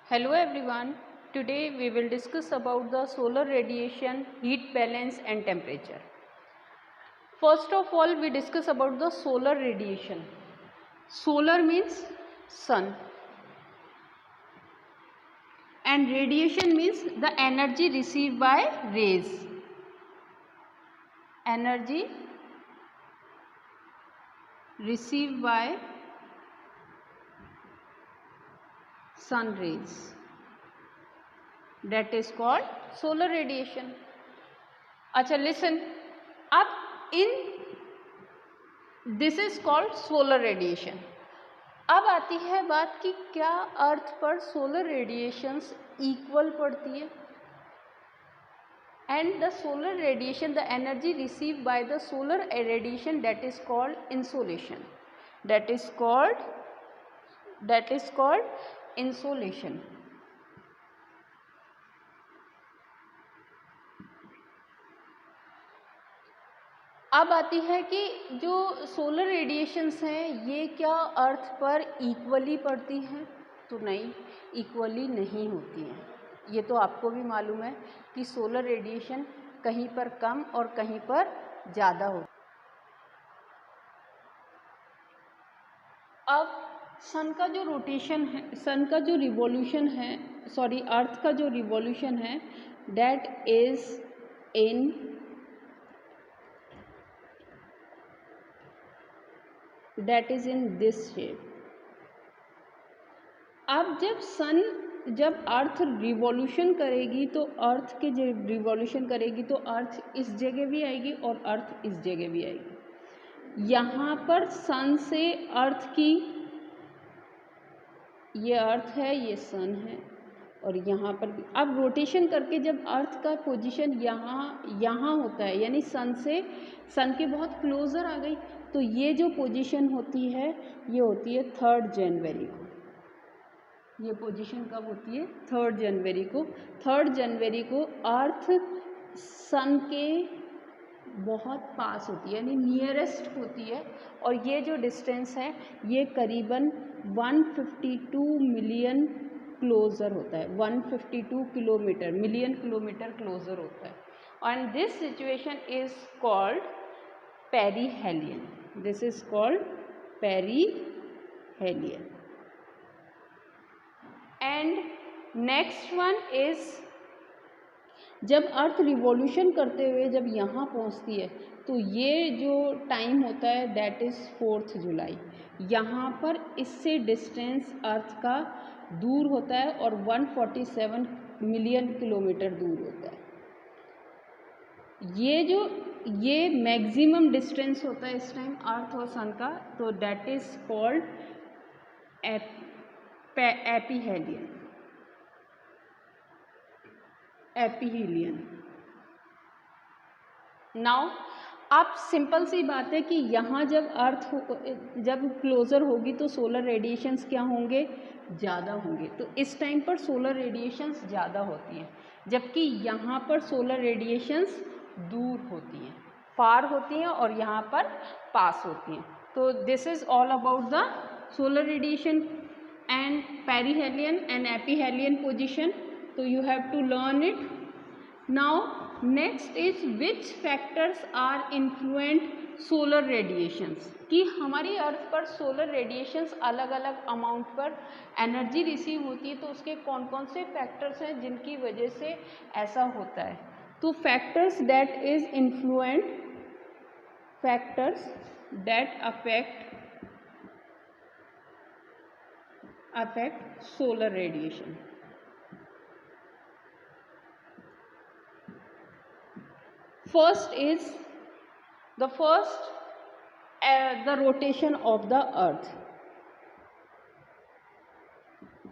Hello everyone. Today we will discuss about the solar radiation, heat balance and temperature. First of all, we discuss about the solar radiation. Solar means sun and radiation means the energy received by rays. Energy received by sun rays, that is called solar radiation. अच्छा listen, अब in this is called solar radiation. अब आती है बात कि क्या अर्थ पर solar radiations equal पड़ती है and the solar radiation, the energy received by the solar radiation, that is called insolation, that is called insolation. अब आती है कि जो सोलर रेडिएशंस हैं ये क्या अर्थ पर इक्वली पड़ती हैं? तो नहीं, इक्वली नहीं होती हैं. ये तो आपको भी मालूम है कि सोलर रेडिएशन कहीं पर कम और कहीं पर ज़्यादा होती है. अब सन का जो रोटेशन है, सन का जो रिवॉल्यूशन है, सॉरी अर्थ का जो रिवॉल्यूशन है, that is in this shape. अब जब अर्थ रिवॉल्यूशन करेगी तो अर्थ के जब रिवॉल्यूशन करेगी तो अर्थ इस जगह भी आएगी और अर्थ इस जगह भी आएगी. यहाँ पर सन से अर्थ की, ये अर्थ है, ये सन है और यहाँ पर भी. अब रोटेशन करके जब अर्थ का पोजीशन यहाँ होता है, यानी सन के बहुत क्लोज़र आ गई, तो ये जो पोजीशन होती है ये होती है 3 जनवरी को. ये पोजीशन कब होती है? 3 जनवरी को. 3 जनवरी को अर्थ सन के बहुत पास होती है, यानी नियरेस्ट होती है, और ये जो डिस्टेंस है ये करीबन 152 मिलियन क्लोज़र होता है. 152 किलोमीटर, मिलियन किलोमीटर क्लोज़र होता है. And this situation is called perihelion. This is called perihelion. And next one is जब अर्थ रिवॉल्यूशन करते हुए जब यहाँ पहुँचती है तो ये जो टाइम होता है दैट इज़ 4 जुलाई. यहाँ पर इससे डिस्टेंस अर्थ का दूर होता है और 147 मिलियन किलोमीटर दूर होता है. ये मैक्सिमम डिस्टेंस होता है इस टाइम अर्थ और सन का, तो दैट इज कॉल्ड एपीहीलियन. नाउ अब सिंपल सी बात है कि यहाँ जब अर्थ जब क्लोज़र होगी तो सोलर रेडिएशंस क्या होंगे? ज़्यादा होंगे. तो इस टाइम पर सोलर रेडिएशंस ज़्यादा होती हैं, जबकि यहाँ पर सोलर रेडिएशंस दूर होती हैं, फार होती हैं, और यहाँ पर पास होती हैं. तो this is all about the solar radiation and perihelion and aphelion position. तो you have to learn it. Now next is which factors are influent solar radiations, कि हमारी अर्थ पर सोलर रेडिएशंस अलग अलग अमाउंट पर एनर्जी रिसीव होती है, तो उसके कौन कौन से फैक्टर्स हैं जिनकी वजह से ऐसा होता है? तो factors that is influential, factors that affect solar radiation. First is the rotation of the earth.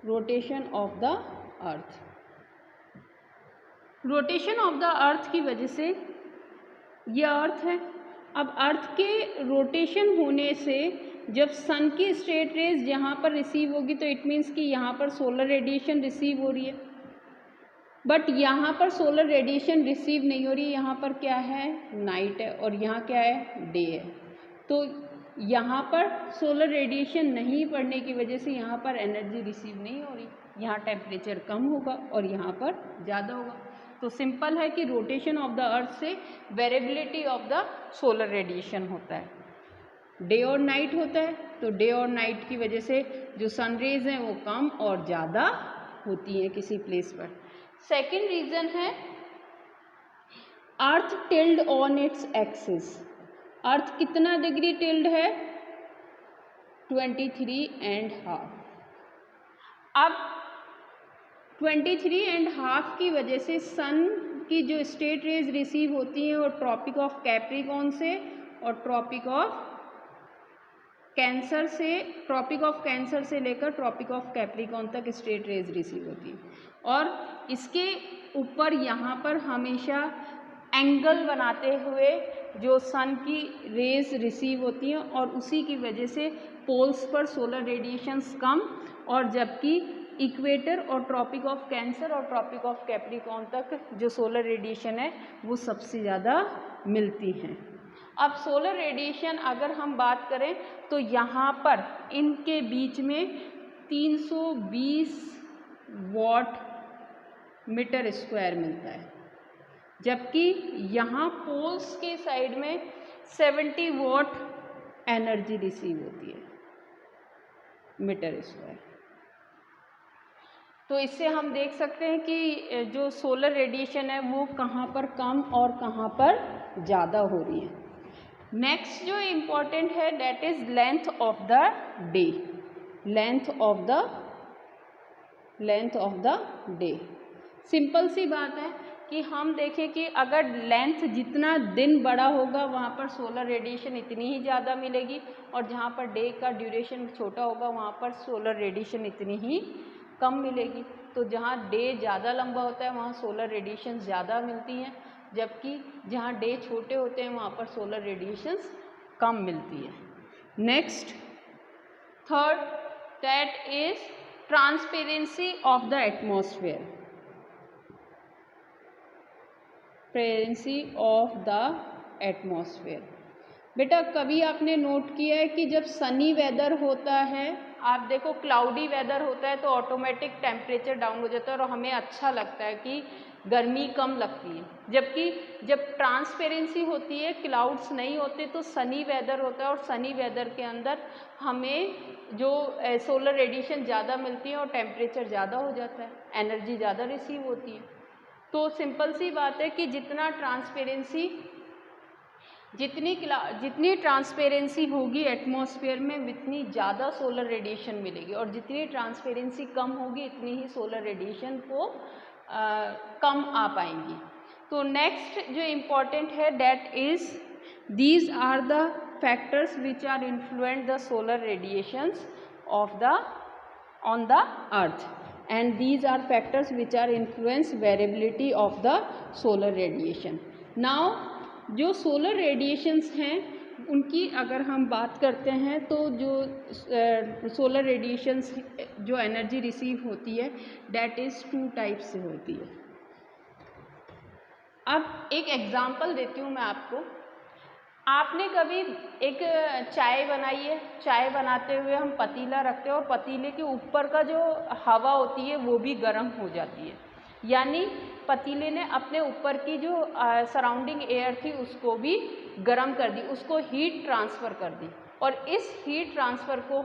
Rotation of the earth. Rotation of the earth की वजह से ये अर्थ है. अब अर्थ के रोटेशन होने से जब सन की स्ट्रेट रेज यहाँ पर रिसीव होगी तो इट मीन्स कि यहाँ पर सोलर रेडिएशन रिसीव हो रही है, बट यहाँ पर सोलर रेडिएशन रिसीव नहीं हो रही है. यहाँ पर क्या है? नाइट है और यहाँ क्या है? डे है. तो यहाँ पर सोलर रेडिएशन नहीं पड़ने की वजह से यहाँ पर एनर्जी रिसीव नहीं हो रही, यहाँ टेम्परेचर कम होगा और यहाँ पर ज़्यादा होगा। तो सिंपल है कि रोटेशन ऑफ द अर्थ से variability of the solar radiation होता है। डे और नाइट होता है, तो डे और नाइट की वजह से जो सन रेज हैं वो कम और ज़्यादा होती हैं किसी प्लेस पर। सेकेंड रीज़न है अर्थ टिल्ड ऑन इट्स एक्सिस। अर्थ कितना डिग्री टिल्ड है? 23.5। अब 23.5 की वजह से सन की जो स्ट्रेट रेज रिसीव होती हैं वो ट्रॉपिक ऑफ कैप्रिकॉर्न से और ट्रॉपिक ऑफ कैंसर से लेकर ट्रॉपिक ऑफ कैप्रिकॉर्न तक स्ट्रेट रेज रिसीव होती है। और इसके ऊपर यहाँ पर हमेशा एंगल बनाते हुए जो सन की रेज रिसीव होती हैं और उसी की वजह से पोल्स पर सोलर रेडिएशंस कम, और जबकि इक्वेटर और ट्रॉपिक ऑफ कैंसर और ट्रॉपिक ऑफ कैप्रिकॉर्न तक जो सोलर रेडिएशन है वो सबसे ज़्यादा मिलती हैं। अब सोलर रेडिएशन अगर हम बात करें तो यहाँ पर इनके बीच में 320 वॉट मीटर स्क्वायर मिलता है, जबकि यहाँ पोल्स के साइड में 70 वॉट एनर्जी रिसीव होती है मीटर स्क्वायर। तो इससे हम देख सकते हैं कि जो सोलर रेडिएशन है वो कहाँ पर कम और कहाँ पर ज़्यादा हो रही है। नेक्स्ट जो इम्पॉर्टेंट है that is length of the day. Length of the day simple सी बात है कि हम देखें कि अगर लेंथ जितना दिन बड़ा होगा वहाँ पर सोलर रेडिएशन इतनी ही ज़्यादा मिलेगी, और जहाँ पर डे का ड्यूरेशन छोटा होगा वहाँ पर सोलर रेडिएशन इतनी ही कम मिलेगी। तो जहाँ डे ज़्यादा लंबा होता है वहाँ सोलर रेडिएशन ज़्यादा मिलती हैं, जबकि जहाँ डे छोटे होते हैं वहाँ पर सोलर रेडिएशंस कम मिलती है। Next third that is transparency of the atmosphere. Transparency of the atmosphere. बेटा कभी आपने नोट किया है कि जब सनी वेदर होता है, आप देखो क्लाउडी वेदर होता है तो ऑटोमेटिक टेम्परेचर डाउन हो जाता है और हमें अच्छा लगता है कि गर्मी कम लगती है, जबकि जब ट्रांसपेरेंसी होती है, क्लाउड्स नहीं होते, तो सनी वेदर होता है और सनी वेदर के अंदर हमें जो सोलर रेडिएशन ज़्यादा मिलती है और टेम्परेचर ज़्यादा हो जाता है, एनर्जी ज़्यादा रिसीव होती है। तो सिंपल सी बात है कि जितनी ट्रांसपेरेंसी होगी एटमॉस्फेयर में उतनी ज़्यादा सोलर रेडिएशन मिलेगी, और जितनी ट्रांसपेरेंसी कम होगी इतनी ही सोलर रेडिएशन को कम आ पाएंगी। तो नेक्स्ट जो इम्पॉर्टेंट है that is these are the factors which are influence the solar radiations on the earth, and these are factors which are influence variability of the solar radiation. Now जो solar radiations हैं उनकी अगर हम बात करते हैं तो जो solar radiations जो एनर्जी रिसीव होती है that is 2 टाइप से होती है। अब एक एग्जांपल देती हूँ मैं आपको। आपने कभी एक चाय बनाई है, चाय बनाते हुए हम पतीला रखते हैं और पतीले के ऊपर का जो हवा होती है वो भी गर्म हो जाती है, यानी पतीले ने अपने ऊपर की जो सराउंडिंग एयर थी उसको भी गर्म कर दी, उसको हीट ट्रांसफ़र कर दी, और इस हीट ट्रांसफ़र को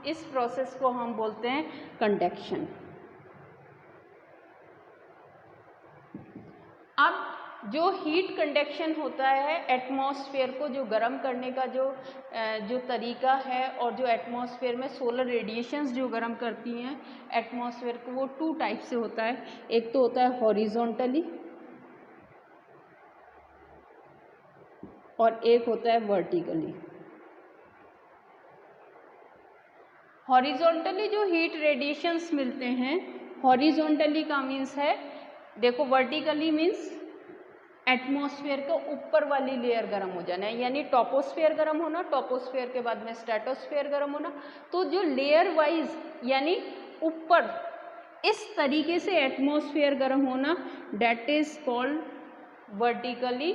इस प्रोसेस को हम बोलते हैं कंडक्शन। अब जो हीट कंडक्शन होता है एटमॉस्फेयर को जो गर्म करने का जो तरीका है, और जो एटमॉस्फेयर में सोलर रेडिएशंस जो गर्म करती हैं एटमॉस्फेयर को, वो 2 टाइप से होता है। एक तो होता है हॉरिजॉन्टली और एक होता है वर्टिकली। हॉरिजॉन्टली जो हीट रेडिएशंस मिलते हैं, हॉरिजॉन्टली का मीन्स है, देखो वर्टिकली मीन्स एटमॉस्फेयर को ऊपर वाली लेयर गर्म हो जाना है, यानी टॉपोस्फेयर गर्म होना, टॉपोस्फेयर के बाद में स्ट्रेटोस्फेयर गर्म होना। तो जो लेयर वाइज यानी ऊपर इस तरीके से एटमॉस्फेयर गर्म होना डेट इज कॉल्ड वर्टिकली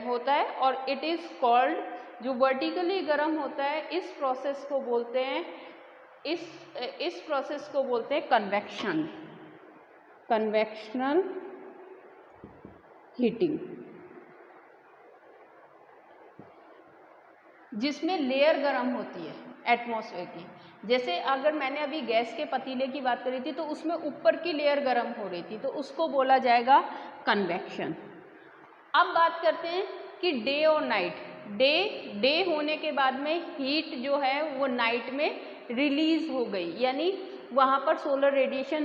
होता है, और इट इज़ कॉल्ड जो वर्टिकली गर्म होता है इस प्रोसेस को बोलते हैं, इस प्रोसेस को बोलते हैं कन्वेक्शन, कन्वेक्शनल हीटिंग, जिसमें लेयर गर्म होती है एटमॉस्फेयर की। जैसे अगर मैंने अभी गैस के पतीले की बात करी थी तो उसमें ऊपर की लेयर गर्म हो रही थी, तो उसको बोला जाएगा कन्वेक्शन। अब बात करते हैं कि डे और नाइट। डे होने के बाद में हीट जो है वो नाइट में रिलीज हो गई, यानी वहाँ पर सोलर रेडिएशन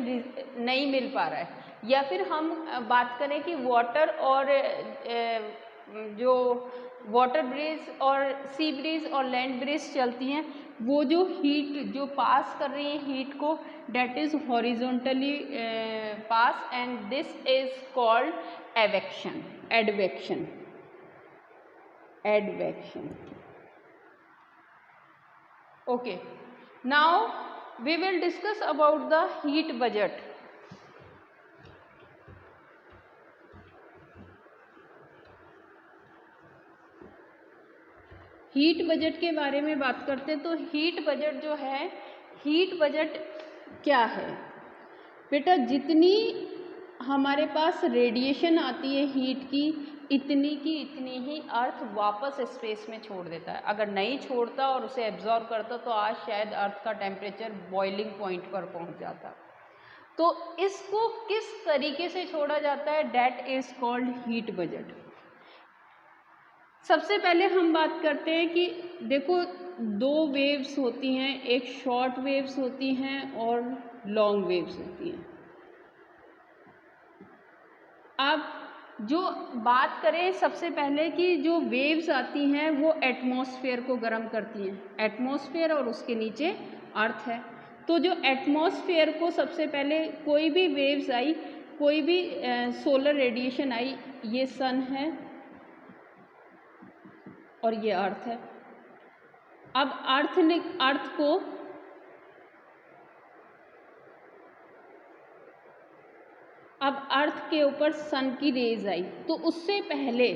नहीं मिल पा रहा है। या फिर हम बात करें कि वाटर और जो वाटर ब्रिज और सी ब्रिज और लैंड ब्रिज चलती हैं, वो जो हीट जो पास कर रही है हीट को, that is horizontally pass and this is called advection, advection, advection. Okay, now we will discuss about the heat budget. Heat budget के बारे में बात करते हैं। तो हीट बजट जो है, हीट बजट क्या है बेटा, जितनी हमारे पास रेडिएशन आती है हीट की, इतनी की इतनी ही अर्थ वापस स्पेस में छोड़ देता है। अगर नहीं छोड़ता और उसे एब्जॉर्ब करता तो आज शायद अर्थ का टेम्परेचर बॉइलिंग पॉइंट पर पहुंच जाता। तो इसको किस तरीके से छोड़ा जाता है, that is called heat budget. सबसे पहले हम बात करते हैं कि देखो दो वेव्स होती हैं, एक शॉर्ट वेव्स होती हैं और लॉन्ग वेव्स होती हैं। अब जो बात करें सबसे पहले कि जो वेव्स आती हैं वो एटमॉस्फेयर को गर्म करती हैं, एटमॉस्फेयर और उसके नीचे अर्थ है। तो जो एटमॉस्फेयर को सबसे पहले कोई भी वेव्स आई, कोई भी सोलर रेडिएशन आई, ये सन है और ये अर्थ है। अब अर्थ के ऊपर सन की रेज आई, तो उससे पहले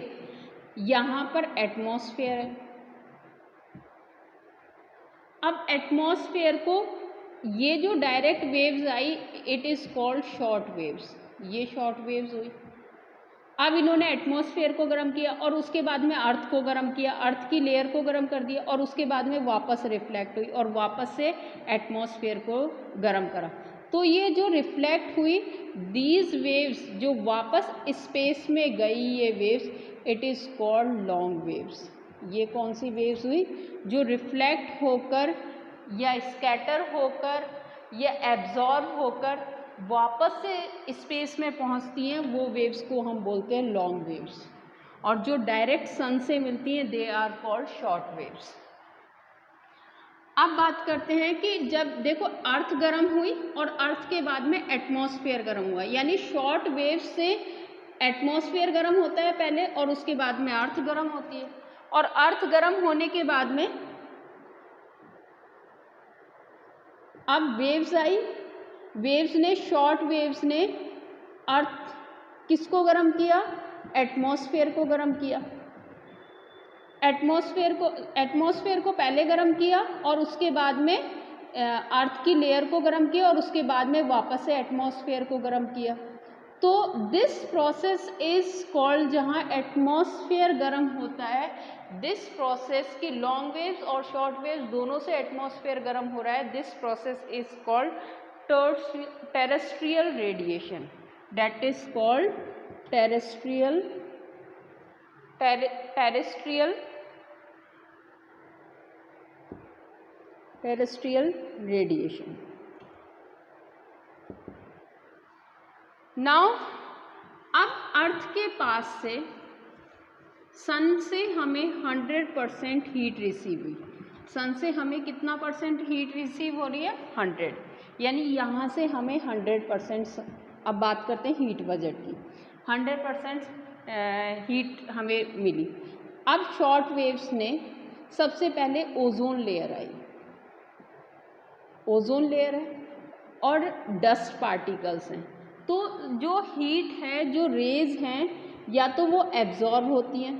यहाँ पर एटमॉस्फेयर है। अब एटमॉस्फेयर को ये जो direct waves I, it is called short waves, ये शॉर्ट वेव्स हुई। अब इन्होंने एटमॉस्फेयर को गर्म किया और उसके बाद में अर्थ को गर्म किया, अर्थ की लेयर को गर्म कर दिया और उसके बाद में वापस रिफ्लेक्ट हुई और वापस से एटमॉस्फेयर को गर्म करा। तो ये जो रिफ्लेक्ट हुई, दीज वेव्स जो वापस स्पेस में गई ये waves, it is called long waves. ये कौन सी वेव्स हुई, जो रिफ्लेक्ट होकर या स्कैटर होकर या एब्जॉर्ब होकर वापस से स्पेस में पहुंचती हैं, वो वेव्स को हम बोलते हैं लॉन्ग वेव्स। और जो डायरेक्ट सन से मिलती हैं, they are called short waves. अब बात करते हैं कि जब देखो अर्थ गर्म हुई और अर्थ के बाद में एटमॉस्फेयर गर्म हुआ, यानी शॉर्ट वेव से एटमॉस्फेयर गर्म होता है पहले और उसके बाद में अर्थ गर्म होती है। और अर्थ गर्म होने के बाद में अब वेव्स आई, वेव्स ने, शॉर्ट वेव्स ने अर्थ किसको गर्म किया, एटमॉस्फेयर को गर्म किया। एटमॉस्फेयर को पहले गर्म किया और उसके बाद में अर्थ की लेयर को गर्म किया और उसके बाद में वापस से एटमॉस्फेयर को गर्म किया। तो दिस प्रोसेस इज कॉल्ड, जहाँ एटमॉस्फेयर गर्म होता है, दिस प्रोसेस की लॉन्ग वेव्स और शॉर्ट वेव्स दोनों से एटमॉस्फेयर गर्म हो रहा है, this process is called terrestrial radiation, that is called terrestrial radiation. Now अब अर्थ के पास से, सन से हमें 100% हीट रिसीव हुई। सन से हमें कितना परसेंट हीट रिसीव हो रही है, 100, यानी यहाँ से हमें 100%, अब बात करते हैं हीट बजट की, 100% हीट हमें मिली। अब शॉर्ट वेव्स ने सबसे पहले ozone layer I, ozone layer है और डस्ट पार्टिकल्स हैं। तो जो हीट है, जो रेज हैं, या तो वो एब्जॉर्ब होती हैं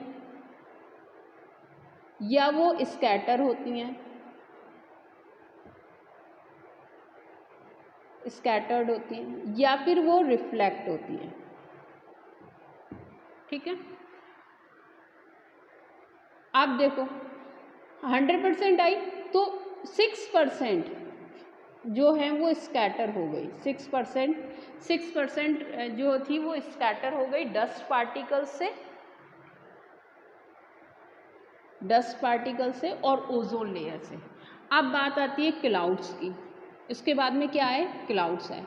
या वो स्कैटर होती हैं, स्कैटर्ड होती हैं, या फिर वो रिफ्लेक्ट होती हैं। ठीक है, आप देखो 100% आई तो 6% जो है वो स्कैटर हो गई। 6% जो थी वो स्कैटर हो गई डस्ट पार्टिकल से और ओजोन लेयर से। अब बात आती है क्लाउड्स की। इसके बाद में क्या है, क्लाउड्स है।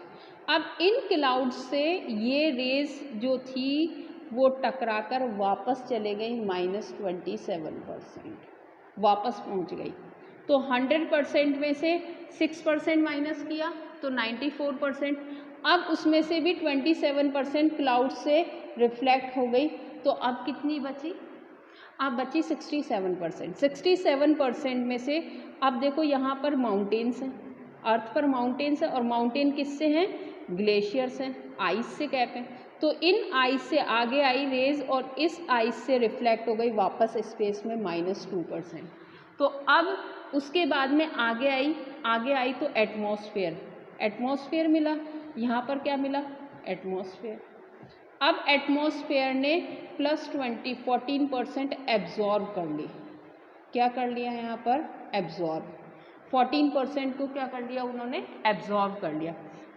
अब इन क्लाउड्स से ये रेज जो थी वो टकराकर वापस चले गई -27%, वापस पहुंच गई। तो 100% में से 6% माइनस किया तो 94%। अब उसमें से भी 27% क्लाउड से रिफ्लेक्ट हो गई, तो अब कितनी बची, अब बची 67%। 67% में से अब देखो यहाँ पर माउंटेन्स हैं, अर्थ पर माउंटेन्स है, और माउंटेन किससे हैं, ग्लेशियर्स हैं, आइस से कैप है। तो इन आइस से आगे आई रेज और इस आइस से रिफ्लेक्ट हो गई वापस स्पेस में -2%। तो अब उसके बाद में आगे आई तो एटमॉस्फेयर मिला। यहाँ पर क्या मिला, एटमॉस्फेयर। अब एटमॉस्फेयर ने +14% एब्जॉर्ब कर ली। क्या कर लिया यहाँ पर, एब्जॉर्ब। 14% को क्या कर लिया उन्होंने, एब्जॉर्ब कर लिया।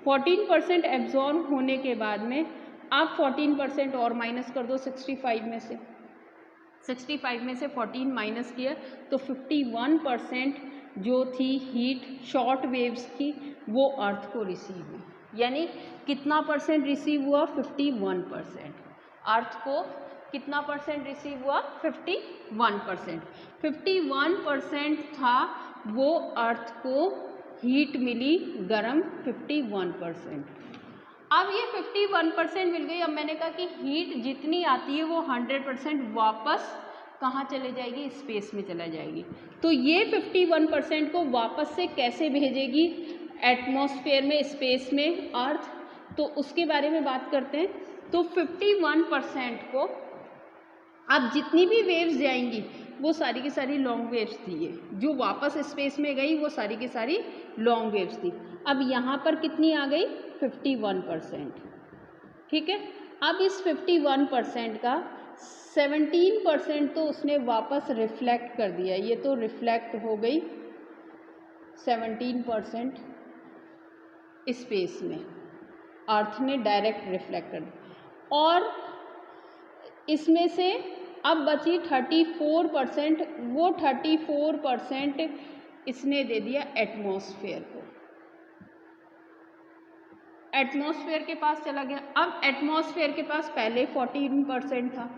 14% एब्जॉर्ब होने के बाद में अब 14% और माइनस कर दो 65 में से। 65 में से 14 माइनस किया तो 51% जो थी हीट शॉर्ट वेव्स की वो अर्थ को रिसीव हुई। यानी कितना परसेंट रिसीव हुआ, 51%। अर्थ को कितना परसेंट रिसीव हुआ, 51%। 51% था वो अर्थ को हीट मिली गर्म 51%। अब ये 51% मिल गई। अब मैंने कहा कि हीट जितनी आती है वो 100% वापस कहाँ चले जाएगी, स्पेस में चला जाएगी। तो ये 51% को वापस से कैसे भेजेगी एटमॉस्फेयर में, स्पेस में अर्थ, तो उसके बारे में बात करते हैं। तो 51% को अब जितनी भी वेव्स जाएंगी वो सारी की सारी लॉन्ग वेव्स थी, ये जो वापस स्पेस में गई वो सारी की सारी लॉन्ग वेव्स थी। अब यहाँ पर कितनी आ गई, 51%। ठीक है, अब इस 51% का 17% तो उसने वापस रिफ्लेक्ट कर दिया, ये तो रिफ्लेक्ट हो गई 17% स्पेस में, अर्थ ने डायरेक्ट रिफ्लेक्ट कर दिया। और इसमें से अब बची 34%, वो 34% इसने दे दिया एटमॉस्फेयर को, एटमॉस्फेयर के पास चला गया। अब एटमॉस्फेयर के पास पहले 14% था,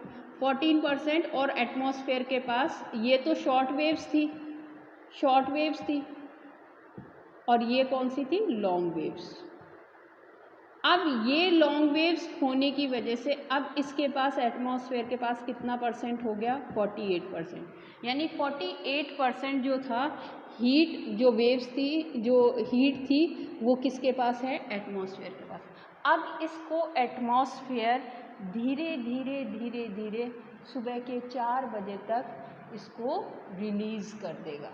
14%, और एटमॉस्फेयर के पास ये तो शॉर्ट वेव्स थी, और ये कौन सी थी, लॉन्ग वेव्स। अब ये लॉन्ग वेव्स होने की वजह से अब इसके पास एटमॉस्फेयर के पास कितना परसेंट हो गया, 48%। यानी 48% जो था हीट, जो वेव्स थी, जो हीट थी वो किसके पास है, एटमॉस्फेयर के पास। अब इसको एटमॉस्फेयर धीरे धीरे धीरे धीरे सुबह के 4 बजे तक इसको रिलीज़ कर देगा।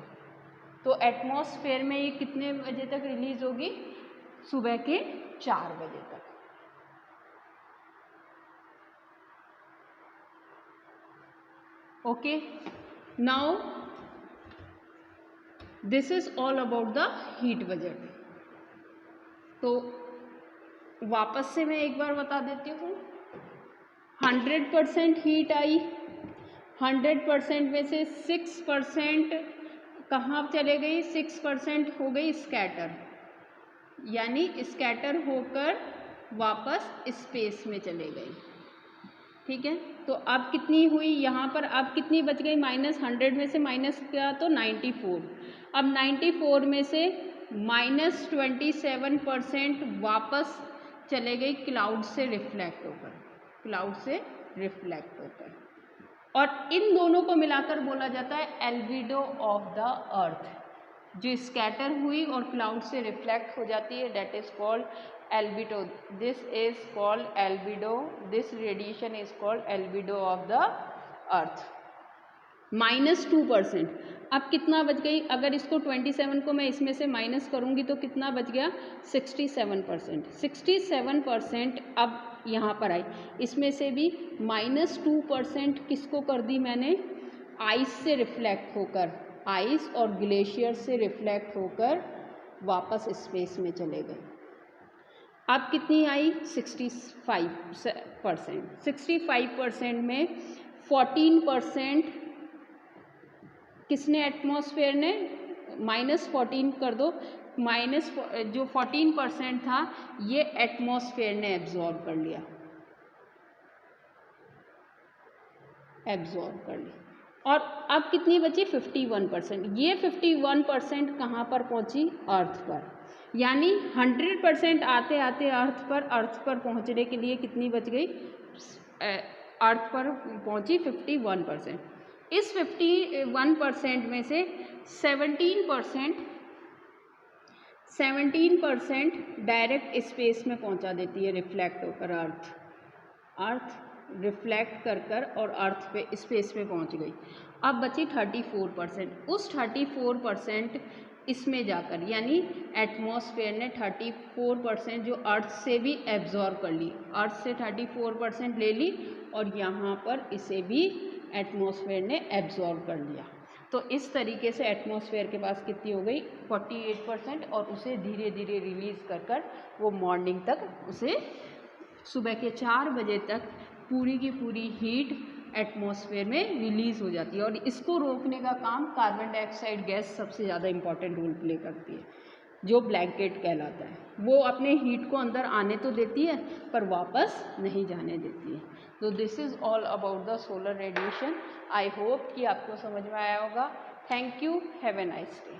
तो एटमॉस्फेयर में ये कितने बजे तक रिलीज़ होगी, सुबह के 4 बजे तक। Okay, now this is all about the heat budget. तो वापस से मैं एक बार बता देती हूँ, 100% हीट आई, 100% में से 6% कहाँ चले गई, 6% हो गई स्कैटर, यानी स्कैटर होकर वापस स्पेस में चले गई। ठीक है, तो अब कितनी हुई यहाँ पर, अब कितनी बच गई, -100 में से माइनस किया तो 94। अब 94 में से -27% वापस चले गई क्लाउड से रिफ्लेक्ट होकर, और इन दोनों को मिलाकर बोला जाता है एल्बिडो ऑफ द अर्थ। जो स्कैटर हुई और क्लाउड से रिफ्लेक्ट हो जाती है, that is called albedo. This is called albedo. This radiation is called albedo of the earth. -2%। अब कितना बच गई, अगर इसको 27 को मैं इसमें से माइनस करूँगी तो कितना बच गया, 67%। 67% अब यहाँ पर आई, इसमें से भी -2% किसको कर दी मैंने, आइस से रिफ्लेक्ट होकर, आइस और ग्लेशियर से रिफ्लेक्ट होकर वापस स्पेस में चले गए। अब कितनी आई, 65%। 65% में 14% किसने, एटमॉस्फेयर ने, -14 कर दो, जो 14% था ये एटमॉस्फेयर ने एब्जॉर्ब कर लिया, और अब कितनी बची, 51%। ये 51% कहाँ पर पहुँची, अर्थ पर, यानी 100% आते आते अर्थ पर पहुँचने के लिए कितनी बच गई, अर्थ पर पहुँची 51%। इस 51% में से 17% डायरेक्ट स्पेस में पहुंचा देती है, रिफ्लेक्ट होकर अर्थ रिफ्लेक्ट कर और अर्थ पे स्पेस में पहुंच गई। अब बची 34%। उस 34% इसमें जाकर, यानी एटमॉस्फेयर ने 34% जो अर्थ से भी एब्जॉर्ब कर ली, अर्थ से 34% ले ली और यहाँ पर इसे भी एटमॉस्फेयर ने एब्जॉर्ब कर लिया। तो इस तरीके से एटमॉस्फेयर के पास कितनी हो गई, 48%, और उसे धीरे धीरे रिलीज़ कर वो मॉर्निंग तक, उसे सुबह के 4 बजे तक पूरी की पूरी हीट एटमॉस्फेयर में रिलीज़ हो जाती है। और इसको रोकने का काम कार्बन डाइऑक्साइड गैस सबसे ज़्यादा इम्पॉर्टेंट रोल प्ले करती है, जो ब्लैंकेट कहलाता है। वो अपने हीट को अंदर आने तो देती है पर वापस नहीं जाने देती है। तो this is all about the solar radiation. I hope कि आपको समझ में आया होगा। Thank you, have a nice day.